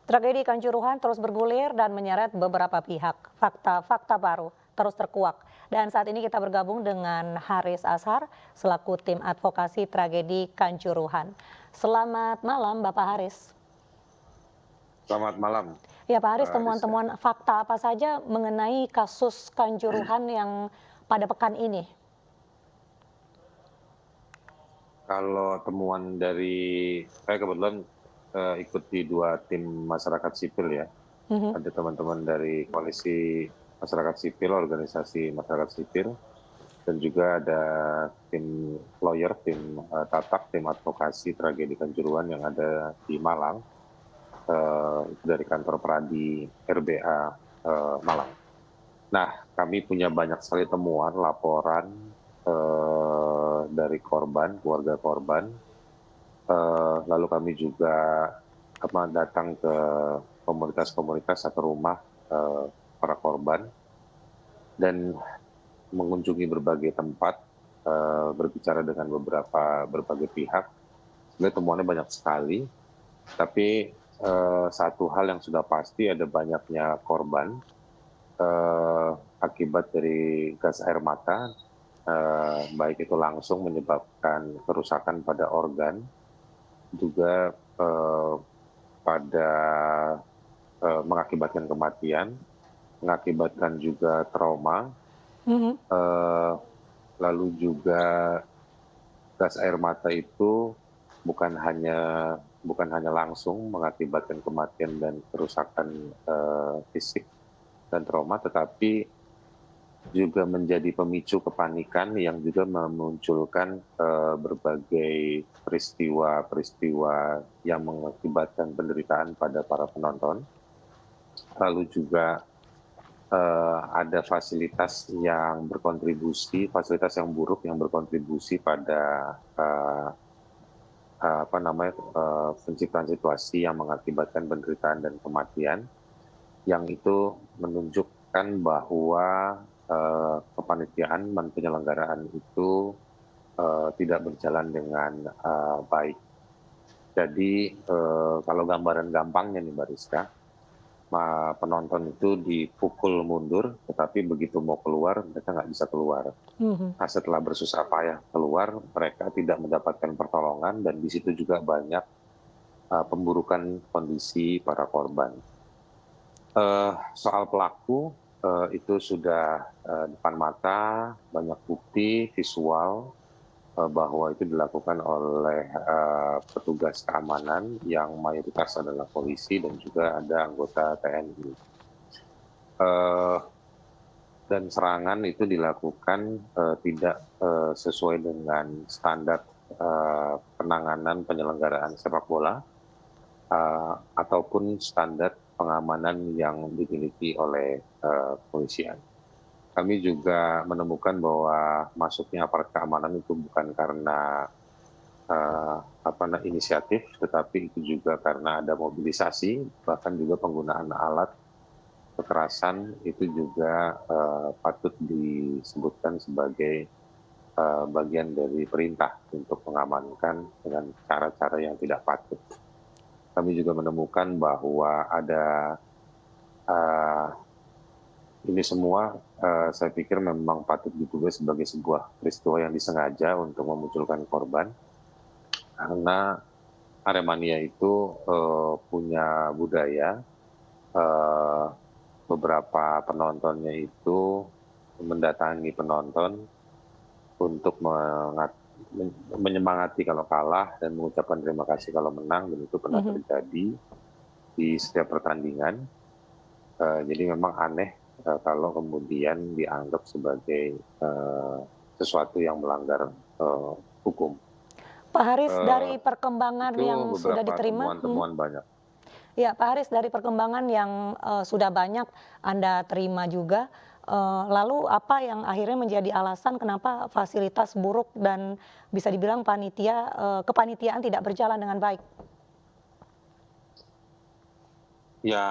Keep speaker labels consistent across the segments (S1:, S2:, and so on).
S1: Tragedi Kanjuruhan terus bergulir dan menyeret beberapa pihak. Fakta-fakta baru terus terkuak. Dan saat ini kita bergabung dengan Haris Ashar selaku tim advokasi tragedi Kanjuruhan. Selamat malam Bapak Haris.
S2: Selamat malam,
S1: Ya Pak Haris,
S2: Rizka.
S1: temuan-temuan fakta apa saja mengenai kasus Kanjuruhan yang pada pekan ini?
S2: Kalau temuan dari saya kebetulan ikut di 2 tim masyarakat sipil ya.
S1: Mhm.
S2: Ada teman-teman dari koalisi masyarakat sipil, organisasi masyarakat sipil, dan juga ada tim lawyer, tim Tatak, tim advokasi tragedi Kanjuruhan yang ada di Malang, itu dari kantor Pradi RBA Malang. Nah, kami punya banyak sekali temuan, laporan dari korban, keluarga korban. Lalu kami juga datang ke komunitas-komunitas atau rumah para korban dan mengunjungi berbagai tempat, berbicara dengan berbagai pihak. Sebenarnya temuannya banyak sekali, tapi satu hal yang sudah pasti ada banyaknya korban akibat dari gas air mata, baik itu langsung menyebabkan kerusakan pada organ, juga pada mengakibatkan kematian, mengakibatkan juga trauma,
S1: Mhm.
S2: lalu juga gas air mata itu bukan hanya langsung mengakibatkan kematian dan kerusakan fisik dan trauma, tetapi juga menjadi pemicu kepanikan yang juga memunculkan berbagai peristiwa-peristiwa yang mengakibatkan penderitaan pada para penonton. Lalu juga ada fasilitas yang berkontribusi, fasilitas yang buruk yang berkontribusi pada penciptaan situasi yang mengakibatkan penderitaan dan kematian, yang itu menunjukkan bahwa kepanitiaan dan penyelenggaraan itu tidak berjalan dengan baik. Jadi kalau gambaran gampangnya nih Mbak Rizka, penonton itu dipukul mundur, tetapi begitu mau keluar mereka nggak bisa keluar.
S1: Mhm.
S2: Nah, setelah bersusah payah keluar, mereka tidak mendapatkan pertolongan dan di situ juga banyak pemburukan kondisi para korban. Soal pelaku itu sudah depan mata, banyak bukti visual bahwa itu dilakukan oleh petugas keamanan yang mayoritas adalah polisi dan juga ada anggota TNI. Dan serangan itu dilakukan tidak sesuai dengan standar penanganan penyelenggaraan sepak bola ataupun standar pengamanan yang dimiliki oleh kepolisian. Kami juga menemukan bahwa masuknya aparat keamanan itu bukan karena inisiatif, tetapi itu juga karena ada mobilisasi, bahkan juga penggunaan alat kekerasan itu juga patut disebutkan sebagai bagian dari perintah untuk mengamankan dengan cara-cara yang tidak patut. Kami juga menemukan bahwa ada ini semua saya pikir memang patut diduga sebagai sebuah peristiwa yang disengaja untuk memunculkan korban, karena Aremania itu punya budaya beberapa penontonnya itu mendatangi penonton untuk menyemangati kalau kalah dan mengucapkan terima kasih kalau menang, dan itu pernah
S1: Mhm.
S2: terjadi di setiap pertandingan. Jadi memang aneh kalau kemudian dianggap sebagai sesuatu yang melanggar hukum.
S1: Pak Haris, dari
S2: Eh,
S1: perkembangan
S2: itu
S1: yang sudah
S2: beberapa
S1: diterima,
S2: temuan-temuan banyak.
S1: ya Pak Haris, dari perkembangan yang sudah banyak Anda terima juga, lalu apa yang akhirnya menjadi alasan kenapa fasilitas buruk dan bisa dibilang kepanitiaan tidak berjalan dengan baik?
S2: Ya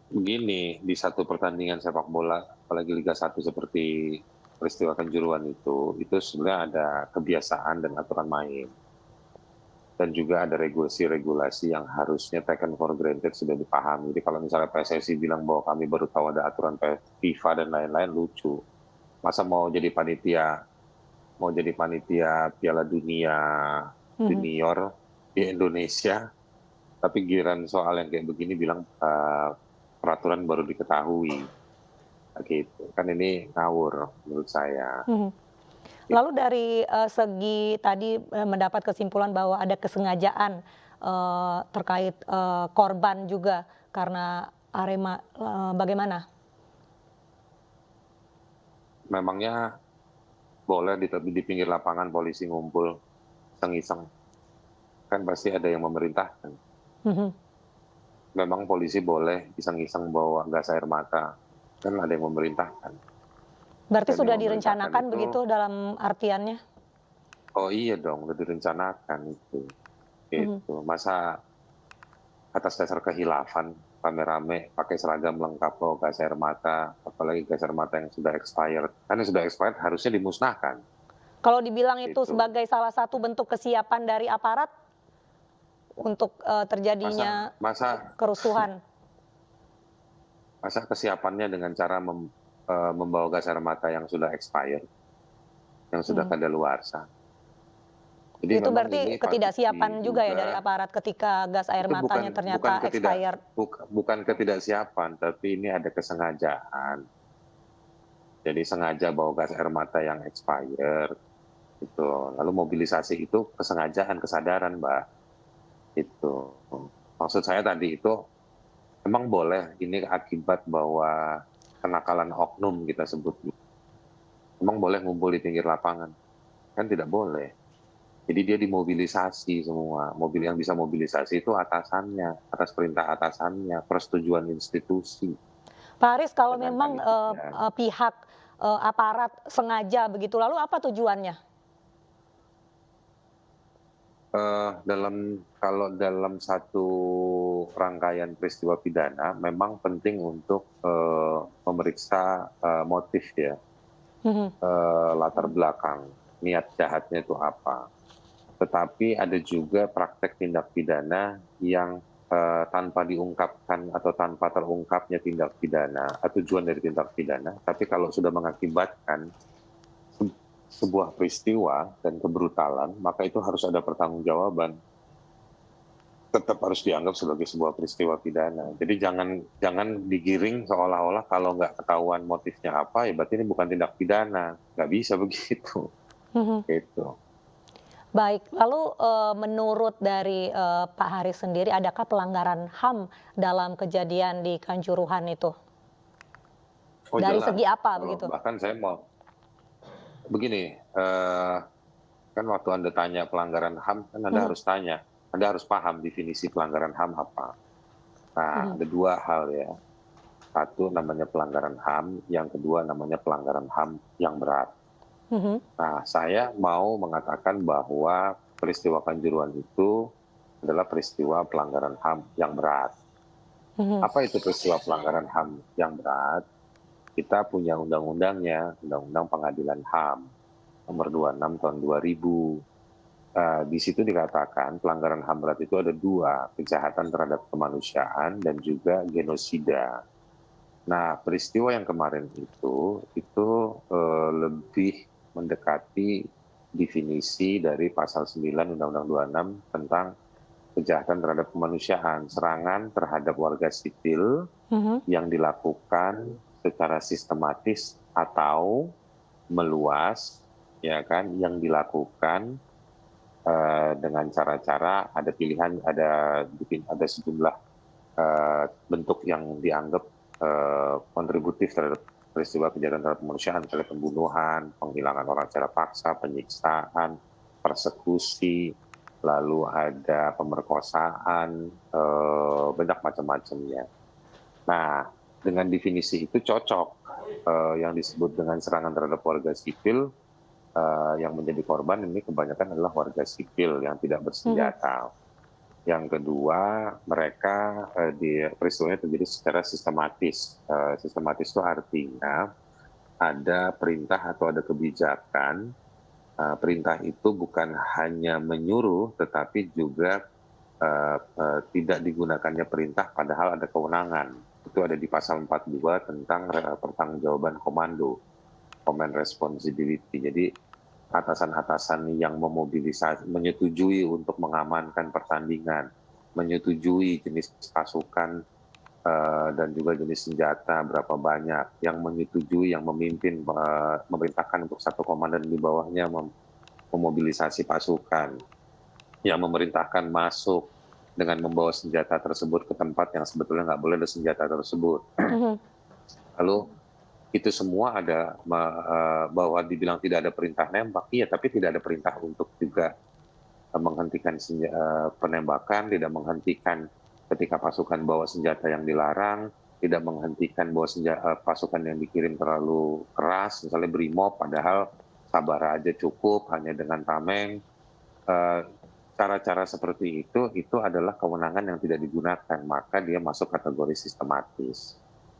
S2: begini, di satu pertandingan sepak bola, apalagi Liga 1 seperti peristiwa Kanjuruhan itu sebenarnya ada kebiasaan dan aturan main. dan juga ada regulasi-regulasi yang harusnya taken for granted sudah dipahami. Jadi kalau misalnya PSSI bilang bahwa kami baru tahu ada aturan FIFA dan lain-lain, lucu. Masa mau jadi panitia Piala Dunia junior di Indonesia, tapi giliran soal yang kayak begini bilang peraturan baru diketahui. Gitu. Kan ini ngawur menurut saya.
S1: Lalu dari segi tadi mendapat kesimpulan bahwa ada kesengajaan terkait korban juga karena Arema, bagaimana?
S2: Memangnya boleh di pinggir lapangan polisi ngumpul iseng-iseng? Kan pasti ada yang memerintahkan.
S1: Mhm.
S2: Memang polisi boleh iseng-iseng bawa gas air mata, kan ada yang memerintahkan.
S1: Berarti
S2: Dan
S1: sudah
S2: yang memerintahkan
S1: direncanakan
S2: itu,
S1: begitu dalam artiannya?
S2: oh iya dong, udah direncanakan itu. Gitu. Masa atas dasar kehilafan, rame-rame pakai seragam lengkap bawa gas air mata, apalagi gas air mata yang sudah expired. Kan yang sudah expired harusnya dimusnahkan.
S1: Kalau dibilang itu
S2: Gitu.
S1: sebagai salah satu bentuk kesiapan dari aparat untuk terjadinya
S2: Masa
S1: kerusuhan.
S2: masa kesiapannya dengan cara membawa gas air mata yang sudah expired, yang sudah kadaluarsa. Jadi
S1: Itu
S2: memang
S1: berarti
S2: ini patut
S1: ketidaksiapan juga ya dari
S2: diduga.
S1: aparat ketika gas air
S2: Itu
S1: matanya ternyata expired.
S2: bukan ketidaksiapan, tapi ini ada kesengajaan. Jadi sengaja bawa gas air mata yang expired. Itu. Lalu mobilisasi itu kesengajaan, kesadaran, Mbak. Itu. Maksud saya tadi itu memang boleh ini akibat bahwa kenakalan oknum kita sebut. Memang boleh ngumpul di pinggir lapangan. Kan tidak boleh. Jadi dia dimobilisasi semua. Mobil yang bisa mobilisasi itu atasannya, atas perintah atasannya, persetujuan institusi.
S1: Pak Haris, kalau
S2: Dengan
S1: memang
S2: panitia.
S1: pihak aparat sengaja begitu, lalu apa tujuannya?
S2: Kalau dalam satu rangkaian peristiwa pidana, memang penting untuk memeriksa motif ya, latar belakang, niat jahatnya itu apa. Tetapi ada juga praktek tindak pidana yang tanpa diungkapkan atau tanpa terungkapnya tindak pidana, tujuan dari tindak pidana, tapi kalau sudah mengakibatkan sebuah peristiwa dan kebrutalan, maka itu harus ada pertanggungjawaban. Tetap harus dianggap sebagai sebuah peristiwa pidana. Jadi jangan digiring seolah-olah kalau nggak ketahuan motifnya apa, ya berarti ini bukan tindak pidana. Nggak bisa begitu. Gitu.
S1: Baik, lalu menurut dari Pak Haris sendiri, adakah pelanggaran HAM dalam kejadian di Kanjuruhan itu?
S2: Oh
S1: Dari
S2: jelas.
S1: segi apa begitu?
S2: Bahkan saya mau begini, kan waktu Anda tanya pelanggaran HAM, kan Anda harus tanya, Anda harus paham definisi pelanggaran HAM apa. Nah, ada dua hal ya. Satu namanya pelanggaran HAM, yang kedua namanya pelanggaran HAM yang berat. Nah, saya mau mengatakan bahwa peristiwa Kanjuruhan itu adalah peristiwa pelanggaran HAM yang berat. Apa itu peristiwa pelanggaran HAM yang berat? Kita punya undang-undangnya, Undang-Undang Pengadilan HAM, nomor 26 tahun 2000. Di situ dikatakan pelanggaran HAM berat itu ada dua, kejahatan terhadap kemanusiaan dan juga genosida. Nah, peristiwa yang kemarin itu lebih mendekati definisi dari pasal 9 Undang-Undang 26 tentang kejahatan terhadap kemanusiaan, serangan terhadap warga sipil yang dilakukan secara sistematis atau meluas, ya kan, yang dilakukan dengan cara-cara ada pilihan, ada sejumlah bentuk yang dianggap kontributif terhadap peristiwa kejahatan terhadap kemanusiaan, misalnya pembunuhan, penghilangan orang secara paksa, penyiksaan, persekusi, lalu ada pemerkosaan, banyak macam-macamnya. Nah, dengan definisi itu cocok yang disebut dengan serangan terhadap warga sipil. Yang menjadi korban ini kebanyakan adalah warga sipil yang tidak bersenjata. Yang kedua, mereka peristiwanya terjadi secara sistematis. Sistematis itu artinya ada perintah atau ada kebijakan Perintah itu bukan hanya menyuruh, tetapi juga tidak digunakannya perintah padahal ada kewenangan. Itu ada di pasal 42 tentang pertanggungjawaban komando, command responsibility. Jadi atasan-atasan yang memobilisasi, menyetujui untuk mengamankan pertandingan, menyetujui jenis pasukan dan juga jenis senjata berapa banyak, yang menyetujui, yang memimpin, memerintahkan untuk satu komandan di bawahnya memobilisasi pasukan, yang memerintahkan masuk dengan membawa senjata tersebut ke tempat yang sebetulnya nggak boleh ada senjata tersebut. Lalu itu semua ada bahwa dibilang tidak ada perintah nembak, iya, tapi tidak ada perintah untuk juga menghentikan penembakan, tidak menghentikan ketika pasukan bawa senjata yang dilarang, tidak menghentikan bawa pasukan yang dikirim terlalu keras, misalnya BRIMOB, padahal sabar aja cukup hanya dengan tameng. Cara-cara seperti itu adalah kewenangan yang tidak digunakan, maka dia masuk kategori sistematis.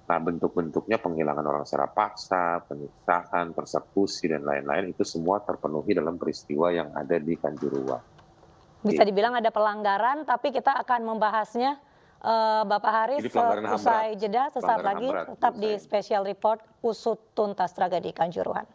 S2: Nah, bentuk-bentuknya penghilangan orang secara paksa, penyiksaan, persekusi, dan lain-lain, itu semua terpenuhi dalam peristiwa yang ada di Kanjuruhan.
S1: Bisa dibilang ada pelanggaran, tapi kita akan membahasnya Bapak Haris
S2: Jadi pelanggaran HAM berat.
S1: usai jeda sesaat
S2: Pelanggaran HAM
S1: lagi,
S2: berat
S1: tetap
S2: menurut
S1: di
S2: saya.
S1: Special Report Usut Tuntas Tragedi Kanjuruhan.